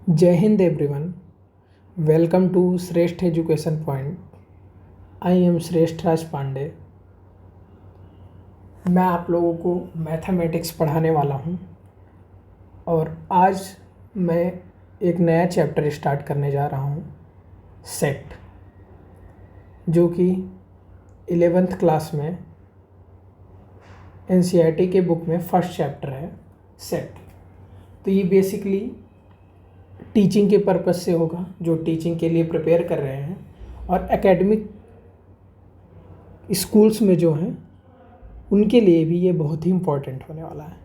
जय Hind everyone, welcome to श्रेष्ठ education point. I am श्रेष्ठ राज पांडे। मैं आप लोगों को मैथमेटिक्स पढ़ाने वाला हूँ और आज मैं एक नया चैप्टर स्टार्ट करने जा रहा हूँ, सेट, जो कि 11th क्लास में एनसीईआरटी के बुक में फर्स्ट चैप्टर है सेट। तो ये बेसिकली टीचिंग के पर्पज़ से होगा, जो टीचिंग के लिए प्रिपेयर कर रहे हैं, और एकेडमिक स्कूल्स में जो हैं उनके लिए भी ये बहुत ही इम्पोर्टेंट होने वाला है।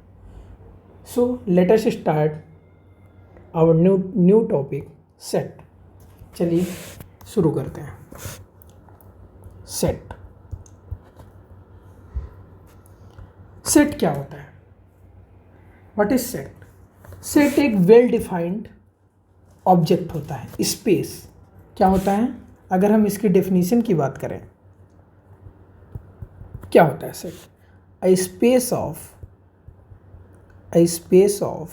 So let us start our new topic set. चलिए शुरू करते हैं। सेट सेट क्या होता है? What is set? सेट एक वेल डिफाइंड ऑब्जेक्ट होता है, स्पेस। क्या होता है? अगर हम इसकी डेफिनेशन की बात करें, क्या होता है set? a space of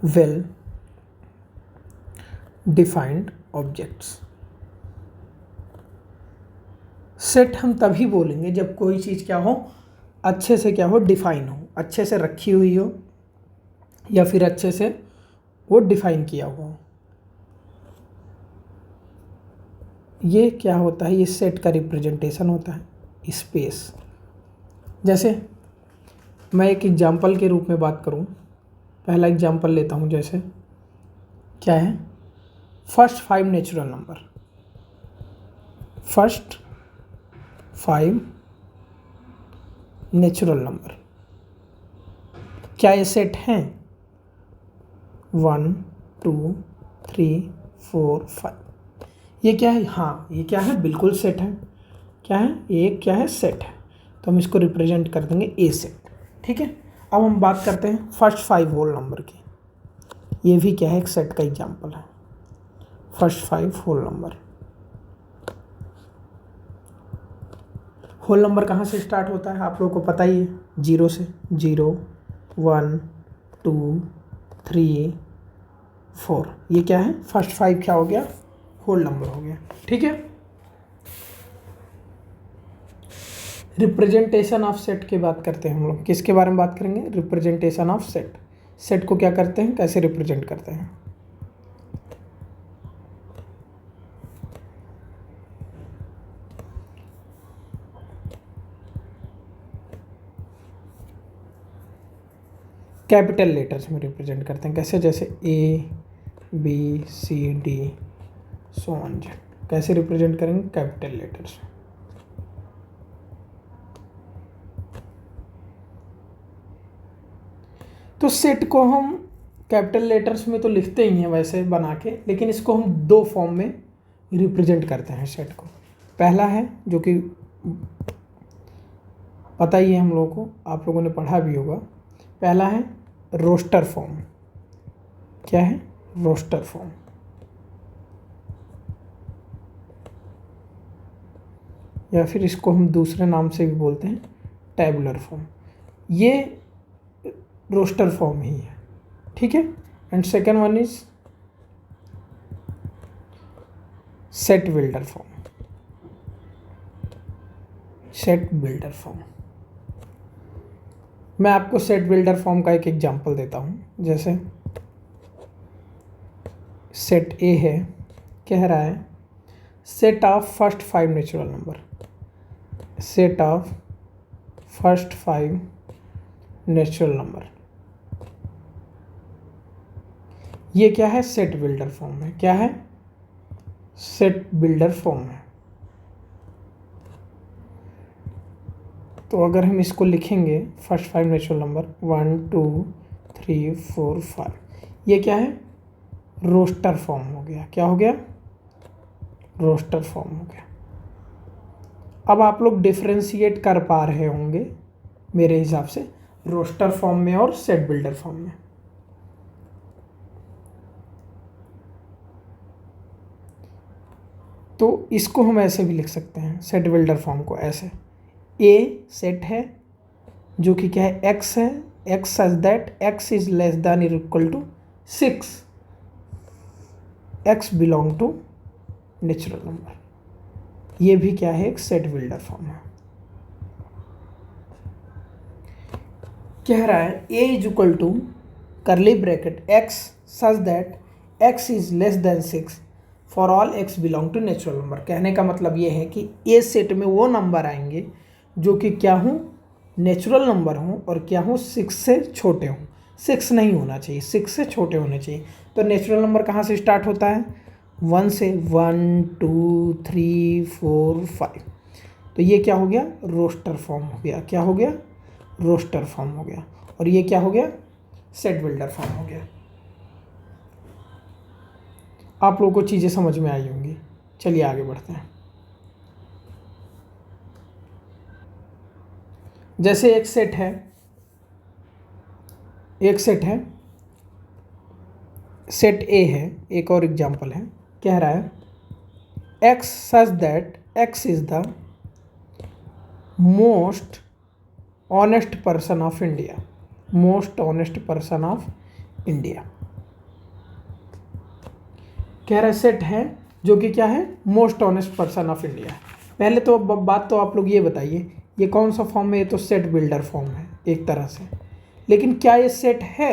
well defined objects। Set हम तभी बोलेंगे जब कोई चीज़ क्या हो, अच्छे से क्या हो, डिफाइन हो, अच्छे से रखी हुई हो, या फिर अच्छे से वो डिफाइन किया हुआ हो। ये क्या होता है? ये सेट का रिप्रेजेंटेशन होता है, स्पेस। जैसे मैं एक एग्जांपल के रूप में बात करूं, पहला एग्जांपल लेता हूं। जैसे क्या है? First 5 natural number. First 5 natural number क्या ये सेट हैं? 1 2 3 4 5। ये क्या है? हाँ, ये क्या है? बिल्कुल सेट है। क्या है? ये क्या है? सेट है। तो हम इसको रिप्रेजेंट कर देंगे ए सेट। ठीक है। अब हम बात करते हैं फर्स्ट 5 होल नंबर की। ये भी क्या है? एक सेट का एग्जांपल है, first 5 whole number. Whole number कहाँ से स्टार्ट होता है? आप लोगों को पता ही है, 0 से। 0 1 2 3 4। ये क्या है? फर्स्ट 5 क्या हो गया? होल नंबर हो गया। ठीक है। रिप्रेजेंटेशन ऑफ सेट की बात करते हैं हम लोग। किसके बारे में बात करेंगे? Representation of set. सेट को क्या करते हैं, कैसे रिप्रेजेंट करते हैं? कैपिटल लेटर्स में रिप्रेजेंट करते हैं। कैसे? जैसे A B C D so on Z। कैसे रिप्रेजेंट करेंगे? Capital letters. तो सेट को हम कैपिटल लेटर्स में तो लिखते ही हैं वैसे बना के, लेकिन इसको हम 2 फॉर्म में रिप्रेजेंट करते हैं सेट को। पहला है, जो कि पता ही है हम लोगों को, आप लोगों ने पढ़ा भी होगा। पहला है रोस्टर फॉर्म। क्या है? Roster form. या फिर इसको हम दूसरे नाम से भी बोलते हैं, टैबुलर फॉर्म। ये रोस्टर फॉर्म ही है। ठीक है। And second one is set builder form. Set builder form. मैं आपको सेट बिल्डर फॉर्म का एक एग्जांपल देता हूं। जैसे सेट ए है, कह रहा है set of first 5 natural number. Set of first 5 natural number. ये क्या है? सेट बिल्डर फॉर्म है। क्या है? सेट बिल्डर फॉर्म है। तो अगर हम इसको लिखेंगे, फर्स्ट 5 नेचुरल नंबर 1 2 3 4 5, ये क्या है? रोस्टर फॉर्म हो गया। क्या हो गया? रोस्टर फॉर्म हो गया। अब आप लोग डिफ्रेंशिएट कर पा रहे होंगे मेरे हिसाब से, रोस्टर फॉर्म में और सेट बिल्डर फॉर्म में। तो इसको हम ऐसे भी लिख सकते हैं, सेट बिल्डर फॉर्म को ऐसे। ए सेट है, जो कि क्या है? एक्स है। X such that x is less than or equal to 6। x belong to natural number. ये भी क्या है, एक सेट बिल्डर फॉर्म है। कह रहा है a is equal to curly bracket x such that x is less than 6 for all x belong to natural number. कहने का मतलब ये है कि ए सेट में वो नंबर आएंगे जो कि क्या हों, नेचुरल नंबर हों, और क्या हों, 6 से छोटे हों। 6 नहीं होना चाहिए, 6 से छोटे होने चाहिए। तो नेचुरल नंबर कहाँ से स्टार्ट होता है, 1 से। 1 2 3 4 5। तो ये क्या हो गया, रोस्टर फॉर्म हो गया। क्या हो गया, रोस्टर फॉर्म हो गया। और ये क्या हो गया, सेट बिल्डर फॉर्म हो गया। आप लोगों को चीज़ें समझ में आई होंगी। चलिए आगे बढ़ते हैं। जैसे एक सेट है, सेट ए है, एक और एग्जांपल है। कह रहा है x such that x is the most honest person of India. Most honest person of India. कह रहा है सेट है जो कि क्या है, most honest person of India. पहले तो बात तो आप लोग ये बताइए, ये कौन सा फॉर्म है, ये तो सेट बिल्डर फॉर्म है एक तरह से। लेकिन क्या ये सेट है,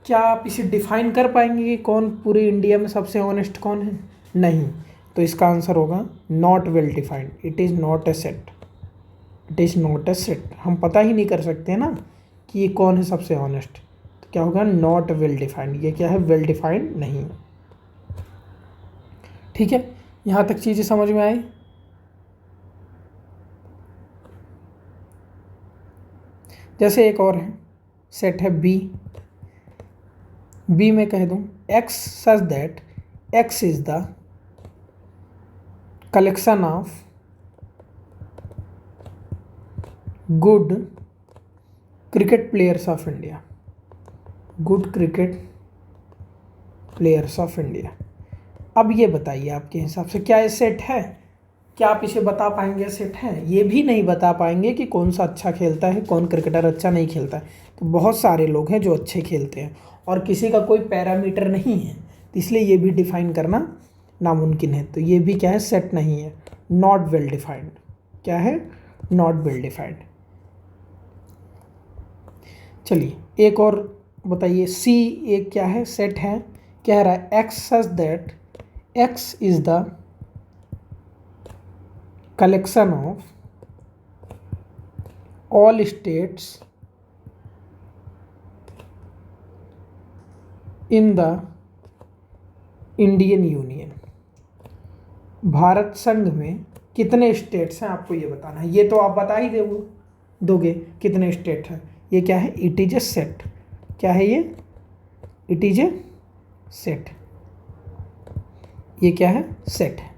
क्या आप इसे डिफाइन कर पाएंगे कि कौन पूरे इंडिया में सबसे ऑनेस्ट कौन है? नहीं। तो इसका आंसर होगा not well defined. It is not a set. It is not a set. हम पता ही नहीं कर सकते ना कि ये कौन है सबसे ऑनेस्ट। तो क्या होगा, नॉट वेल डिफाइंड। ये क्या है, वेल डिफाइंड नहीं। ठीक है, यहाँ तक चीज़ें समझ में आई। जैसे एक और है, सेट है बी में कह दूं x such that x is the collection of good cricket players of India. Good cricket players of India. अब ये बताइए आपके हिसाब से क्या ये सेट है? क्या आप इसे बता पाएंगे सेट है? ये भी नहीं बता पाएंगे कि कौन सा अच्छा खेलता है, कौन क्रिकेटर अच्छा नहीं खेलता है। तो बहुत सारे लोग हैं जो अच्छे खेलते हैं और किसी का कोई पैरामीटर नहीं है, तो इसलिए ये भी डिफाइन करना नामुमकिन है। तो ये भी क्या है, सेट नहीं है, नॉट वेल डिफाइंड। क्या है, नॉट वेल डिफाइंड। चलिए एक और बताइए, सी एक क्या है, सेट है। कह रहा है x such that x is the collection of all states in the Indian union. Bharat संघ में कितने स्टेट्स हैं, आपको ये बताना है। ये तो आप बता ही दोगे कितने स्टेट हैं। ये क्या है, इट इज ए सेट। क्या है ये, इट इज ए सेट। ये क्या है, सेट है।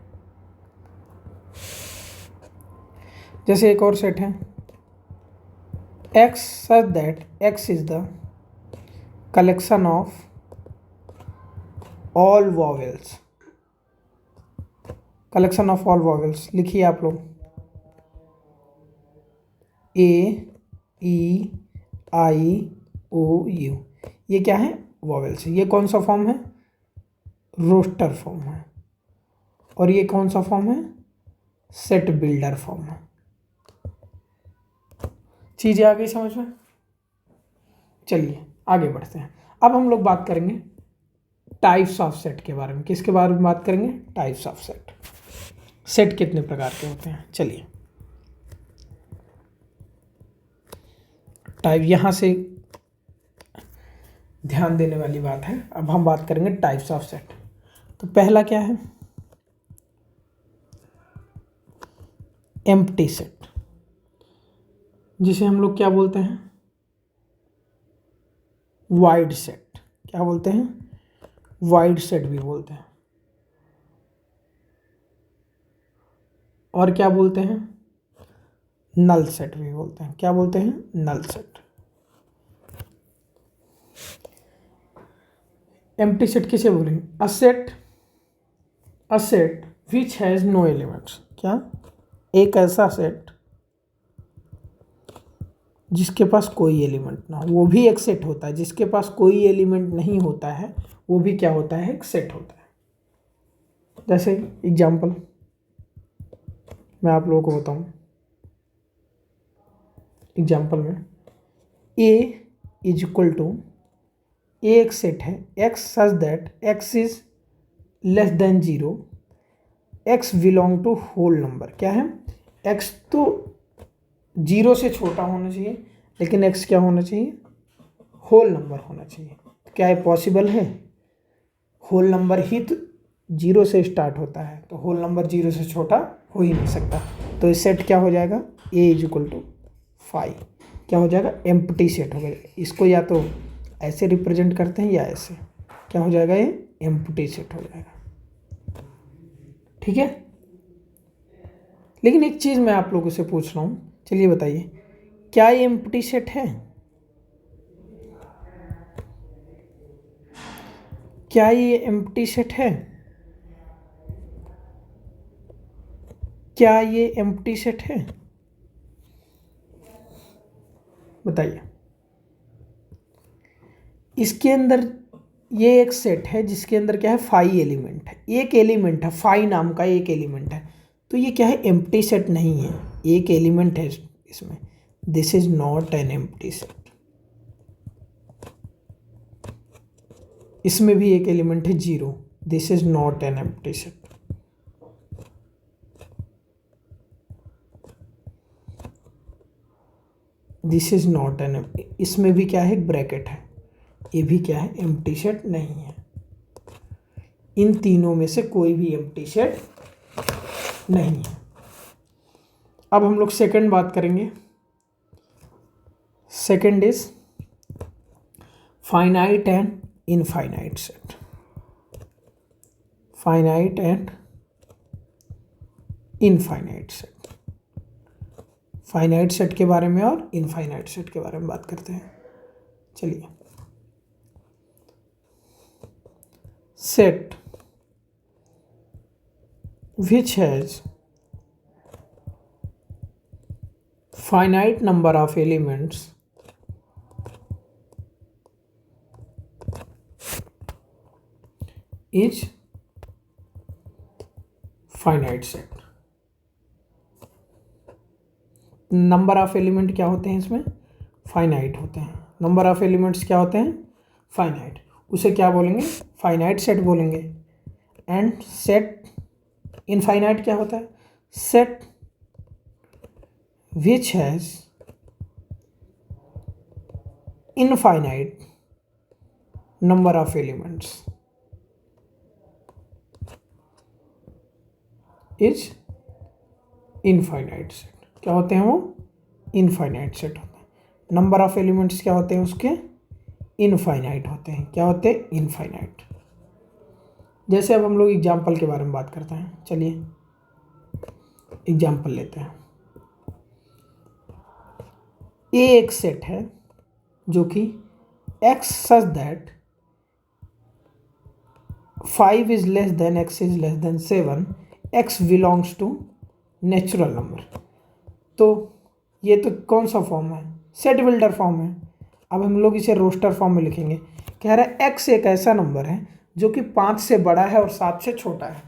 जैसे एक और सेट है, x such that x is the collection of all vowels. Collection of all vowels लिखिए आप लोग, ए ई आई ओ यू। ये क्या है, वॉवेल्स है। ये कौन सा फॉर्म है, रोस्टर फॉर्म है। और ये कौन सा फॉर्म है, सेट बिल्डर फॉर्म है। चीज़ें आ गई समझ में। चलिए आगे बढ़ते हैं। अब हम लोग बात करेंगे टाइप्स ऑफ सेट के बारे में। किसके बारे में बात करेंगे, टाइप्स ऑफ सेट। सेट कितने प्रकार के होते हैं, चलिए टाइप, यहाँ से ध्यान देने वाली बात है। अब हम बात करेंगे टाइप्स ऑफ सेट। तो पहला क्या है, एम्प्टी सेट, जिसे हम लोग क्या बोलते हैं, वाइड सेट। क्या बोलते हैं, वाइड सेट भी बोलते हैं। और क्या बोलते हैं, नल सेट भी बोलते हैं। क्या बोलते हैं, नल सेट। एम्प्टी सेट किसे बोलेंगे, a set which has no elements. क्या, एक ऐसा सेट जिसके पास कोई एलिमेंट ना हो, वो भी एक सेट होता है। जिसके पास कोई एलिमेंट नहीं होता है वो भी क्या होता है, एक सेट होता है। जैसे एग्जाम्पल मैं आप लोगों को बताऊं, एग्जाम्पल में A is equal to, A एक सेट है x such that x is less than 0, x belong to whole number. क्या है, एक्स तो 0 से छोटा होना चाहिए, लेकिन एक्स क्या होना चाहिए, होल नंबर होना चाहिए। क्या ये पॉसिबल है, होल नंबर ही तो 0 से स्टार्ट होता है, तो होल नंबर 0 से छोटा हो ही नहीं सकता। तो इस सेट क्या हो जाएगा, ए इज इक्वल टू 5, क्या हो जाएगा, एम्प्टी सेट हो जाएगा। इसको या तो ऐसे रिप्रेजेंट करते हैं या ऐसे, क्या हो जाएगा, ये एम्प्टी सेट हो जाएगा। ठीक है, लेकिन एक चीज़ मैं आप लोगों से पूछ रहा हूँ, चलिए बताइए, क्या ये एम्प्टी सेट है, क्या ये एम्प्टी सेट है, क्या ये एम्प्टी सेट है, बताइए। इसके अंदर ये एक सेट है जिसके अंदर क्या है, 5 एलिमेंट है, एक एलिमेंट है 5 नाम का एक एलिमेंट है, तो ये क्या है, एम्प्टी सेट नहीं है, एक एलिमेंट है इसमें। This is not an empty set. इसमें भी एक एलिमेंट है 0, this is not an empty set. This is not an, इसमें भी क्या है, एक ब्रैकेट है, ये भी क्या है, एम्प्टी सेट नहीं है। इन तीनों में से कोई भी एम्प्टी सेट नहीं है। अब हम लोग सेकंड बात करेंगे। Second is finite and infinite set. Finite and infinite set. Finite set के बारे में और इनफाइनाइट सेट के बारे में बात करते हैं। चलिए, set which has finite number of elements is finite set। Number of element क्या होते हैं इसमें, फाइनाइट होते हैं। नंबर ऑफ एलिमेंट्स क्या होते हैं, फाइनाइट। उसे क्या बोलेंगे, फाइनाइट सेट बोलेंगे। एंड सेट इनफाइनाइट क्या होता है, set which has infinite number of elements is infinite set। क्या होते हैं वो, इनफाइनाइट सेट होते हैं। नंबर ऑफ एलिमेंट्स क्या होते हैं उसके, इनफाइनाइट होते हैं। क्या होते हैं, इनफाइनाइट। जैसे अब हम लोग एग्जाम्पल के बारे में बात करते हैं। चलिए एग्जाम्पल लेते हैं। ए एक सेट है जो कि x such that 5 is less than x is less than 7, x belongs to natural number. तो ये तो कौन सा फॉर्म है, सेट बिल्डर फॉर्म है। अब हम लोग इसे रोस्टर फॉर्म में लिखेंगे। कह रहा है x एक ऐसा नंबर है जो कि 5 से बड़ा है और 7 से छोटा है।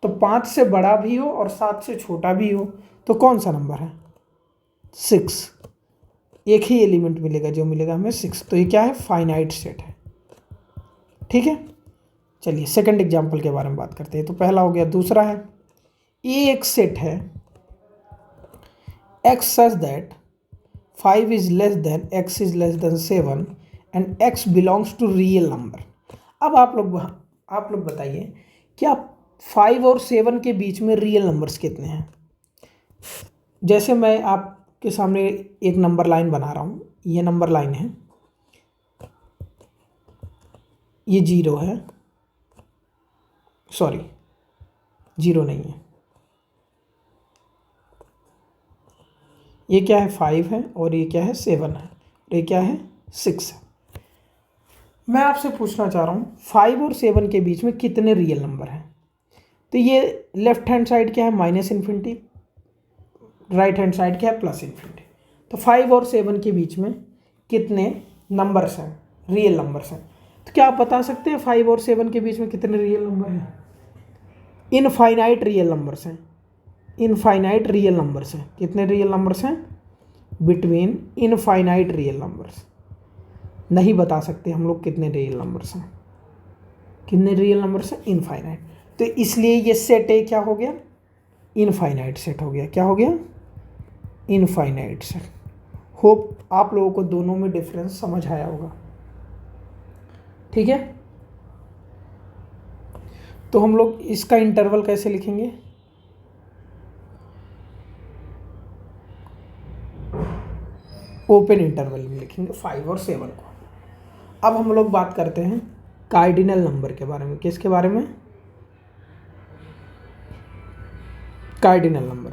तो 5 से बड़ा भी हो और 7 से छोटा भी हो तो कौन सा नंबर है, 6। एक ही एलिमेंट मिलेगा जो मिलेगा हमें 6। तो ये क्या है, फाइनाइट सेट है। ठीक है, चलिए सेकंड एग्जांपल के बारे में बात करते हैं। तो पहला हो गया। दूसरा है, ये एक सेट है x such that 5 is less than x is less than 7 and x belongs to real number. अब आप लोग बताइए, क्या 5 और 7 के बीच में रियल नंबर्स कितने हैं। जैसे मैं आपके सामने एक नंबर लाइन बना रहा हूँ, ये नंबर लाइन है, ये 0 है, सॉरी 0 नहीं है, ये क्या है 5 है और ये क्या है 7 है और ये क्या है 6 है। मैं आपसे पूछना चाह रहा हूँ 5 और 7 के बीच में कितने रियल नंबर हैं। तो ये लेफ्ट हैंड साइड क्या है, minus infinity, right hand side क्या है, प्लस इन्फिनिटी। तो 5 और 7 के बीच में कितने नंबर्स हैं, रियल नंबर्स हैं। तो क्या आप बता सकते हैं 5 और 7 के बीच में कितने रियल नंबर हैं। इनफाइनाइट रियल नंबर्स हैं, इनफाइनाइट रियल नंबर्स हैं। कितने रियल नंबर्स हैं? Between infinite real numbers. नहीं बता सकते हम लोग कितने रियल नंबर्स हैं, कितने रियल नंबर्स हैं? इनफाइनाइट। तो इसलिए ये सेट ए क्या हो गया? इनफाइनाइट सेट हो गया। क्या हो गया? Infinite set. होप आप लोगों को दोनों में डिफरेंस समझ आया होगा। ठीक है, तो हम लोग इसका इंटरवल कैसे लिखेंगे? ओपन इंटरवल में लिखेंगे 5 और 7 को। अब हम लोग बात करते हैं कार्डिनल नंबर के बारे में। किसके बारे में? Cardinal number.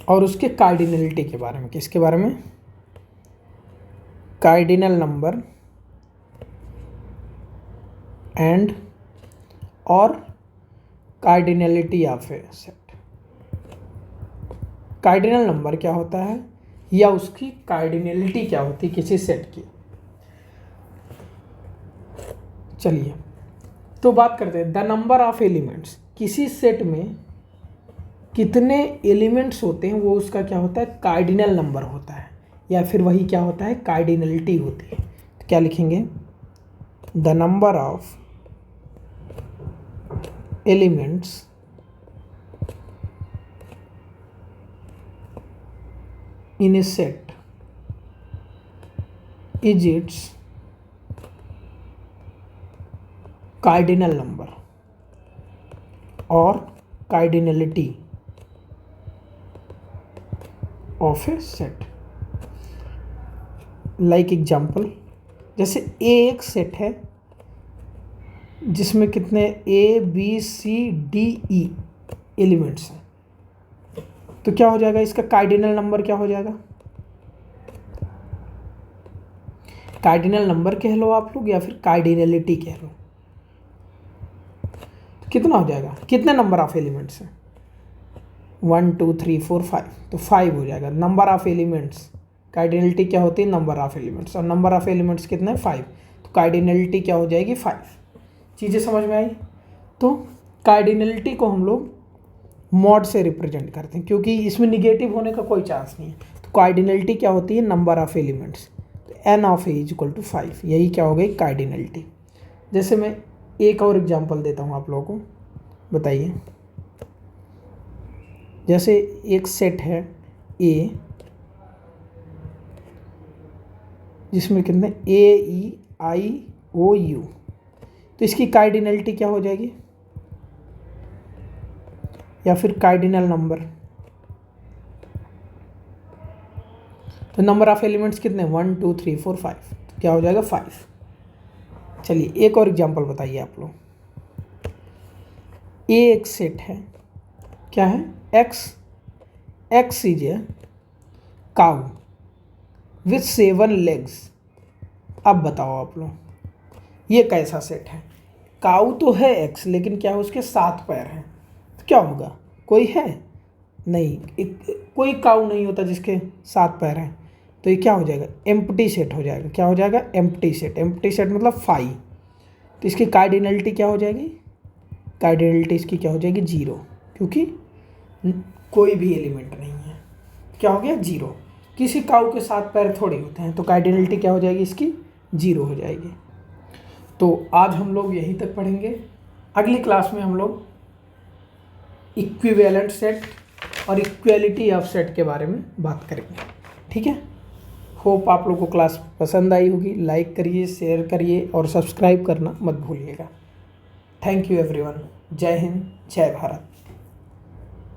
और उसके कार्डिनलिटी के बारे में। किसके बारे में? कार्डिनल नंबर एंड और cardinality of A set. Cardinal number क्या होता है या उसकी कार्डिनलिटी क्या होती है किसी सेट की। चलिए तो बात करते हैं द नंबर ऑफ एलिमेंट्स। किसी सेट में कितने एलिमेंट्स होते हैं वो उसका क्या होता है? कार्डिनल नंबर होता है, या फिर वही क्या होता है? कार्डिनलिटी होती है। तो क्या लिखेंगे? The number of elements in a set is its cardinal number or cardinality of a set। like example, जैसे ए एक सेट है जिसमें कितने ABCDE एलिमेंट्स हैं, तो क्या हो जाएगा? इसका कार्डिनल नंबर क्या हो जाएगा? कार्डिनल नंबर कह लो आप लोग या फिर कार्डिनलिटी कह लो। तो कितना हो जाएगा? कितने नंबर ऑफ एलिमेंट्स हैं? 1 2 3 4 5, तो 5 हो जाएगा नंबर ऑफ एलिमेंट्स। कार्डिनलिटी क्या होती है? Number of elements. और नंबर ऑफ एलिमेंट्स कितने? 5। तो कार्डिनलिटी क्या हो जाएगी? 5। चीज़ें समझ में आई? तो कार्डिनलिटी को हम लोग मॉड से रिप्रेजेंट करते हैं क्योंकि इसमें निगेटिव होने का कोई चांस नहीं है। तो कार्डिनलिटी क्या होती है? Number of elements. तो n of A is equal to 5, यही क्या हो गई? कार्डिनलिटी। जैसे मैं एक और एग्जांपल देता हूँ आप लोगों को, बताइए। जैसे एक सेट है ए जिसमें कितने AEIOU, तो इसकी कार्डिनलिटी क्या हो जाएगी? या फिर कार्डिनल नंबर। तो नंबर ऑफ एलिमेंट्स कितने? 1 2 3 4 5, तो क्या हो जाएगा? 5। चलिए एक और एग्जांपल बताइए आप लोग। ए एक सेट है, क्या है? X is a cow with 7 legs. अब बताओ आप लोग ये कैसा सेट है? काउ तो है X, लेकिन क्या है? उसके 7 पैर हैं। तो क्या होगा? कोई है? नहीं, कोई काउ नहीं होता जिसके 7 पैर हैं। तो ये क्या हो जाएगा? एम्प्टी सेट हो जाएगा। क्या हो जाएगा? Empty set. एम्प्टी सेट मतलब 5। तो इसकी कार्डिनलिटी क्या हो जाएगी? कार्डिनलिटी इसकी क्या हो जाएगी? 0, क्योंकि कोई भी एलिमेंट नहीं है। क्या हो गया? 0। किसी काउ के 7 पैर थोड़े होते हैं, तो कार्डिनलिटी क्या हो जाएगी? इसकी 0 हो जाएगी। तो आज हम लोग यहीं तक पढ़ेंगे। अगली क्लास में हम लोग इक्विवेलेंट सेट और इक्वलिटी ऑफ सेट के बारे में बात करेंगे। ठीक है, होप आप लोगों को क्लास पसंद आई होगी। लाइक करिए, शेयर करिए और सब्सक्राइब करना मत भूलिएगा। Thank you everyone. जय हिंद, जय भारत।